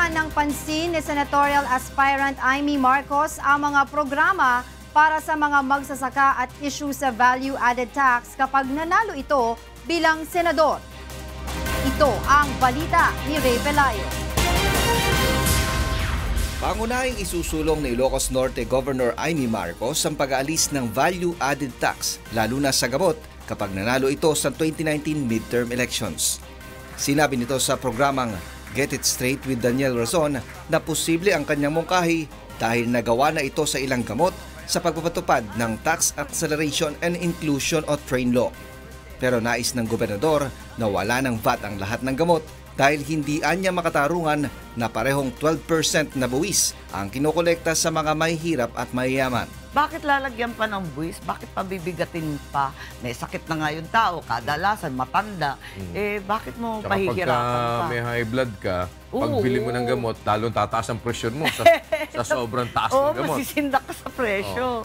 Bigyan ng pansin ni senatorial aspirant Amy Marcos ang mga programa para sa mga magsasaka at issue sa value-added tax kapag nanalo ito bilang senador. Ito ang balita ni Ray Pelayo. Pangunahing isusulong ni Ilocos Norte Governor Amy Marcos ang pag-aalis ng value-added tax, lalo na sa gamot kapag nanalo ito sa 2019 midterm elections. Sinabi nito sa programang Get It Straight with Daniel Razon na posible ang kanyang mungkahi dahil nagawa na ito sa ilang gamot sa pagpapatupad ng Tax Acceleration and Inclusion o TRAIN Law. Pero nais ng gobernador na wala ng VAT ang lahat ng gamot dahil hindi anya makatarungan na parehong 12% na buwis ang kinokolekta sa mga mahihirap at mayayaman. Bakit lalagyan pa ng buwis? Bakit pabibigatin pa? May sakit na nga yung tao, kadalasan, matanda. Bakit mo Tsaka pahihirapan pagka pa? may high blood ka, pagbili mo ng gamot, talong tataas ang pressure mo sa sobrang taas ng gamot. Masisindak ka sa presyo.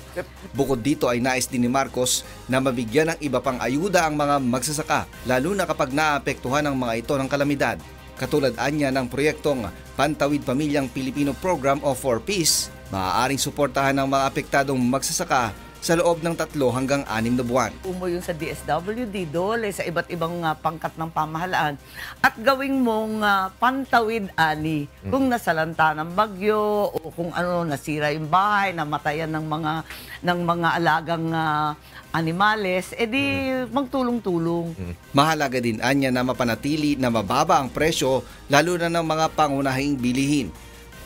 Bukod dito ay nais din ni Marcos na mabigyan ng iba pang ayuda ang mga magsasaka, lalo na kapag naapektuhan ng mga ito ng kalamidad. Katulad anya ng proyektong Pantawid Pamilyang Pilipino Program o 4Ps, maaaring suportahan ng mga apektadong magsasaka sa loob ng 3 hanggang 6 na buwan. Umo yung sa DSWD, dole, sa iba't ibang pangkat ng pamahalaan at gawing mong pantawid ani kung nasalanta ng bagyo o kung ano nasira yung bahay, namatayan ng mga alagang animales, edi magtulong-tulong. Mahalaga din anya na mapanatili na mababa ang presyo lalo na ng mga pangunahing bilihin.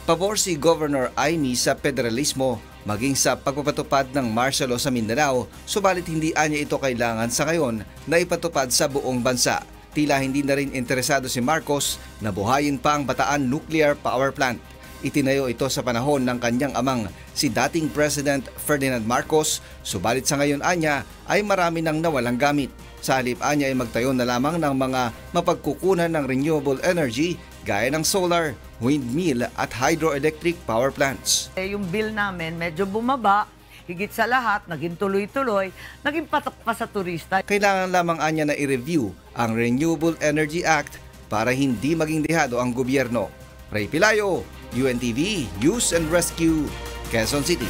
Pabor si Governor Amy sa federalismo maging sa pagpapatupad ng martial law sa Mindanao, subalit hindi anya ito kailangan sa ngayon na ipatupad sa buong bansa. Tila hindi na rin interesado si Marcos na buhayin pa ang Bataan Nuclear Power Plant. Itinayo ito sa panahon ng kanyang amang si dating President Ferdinand Marcos, subalit sa ngayon anya ay marami nang nawalang gamit. Sa halip anya ay magtayo na lamang ng mga mapagkukunan ng renewable energy gaya ng solar, windmill at hydroelectric power plants. Yung bill namin medyo bumaba, higit sa lahat, naging tuloy-tuloy, naging patok pa sa turista. Kailangan lamang anya na i-review ang Renewable Energy Act para hindi maging dehado ang gobyerno. Ray Pelayo, UNTV News and Rescue, Quezon City.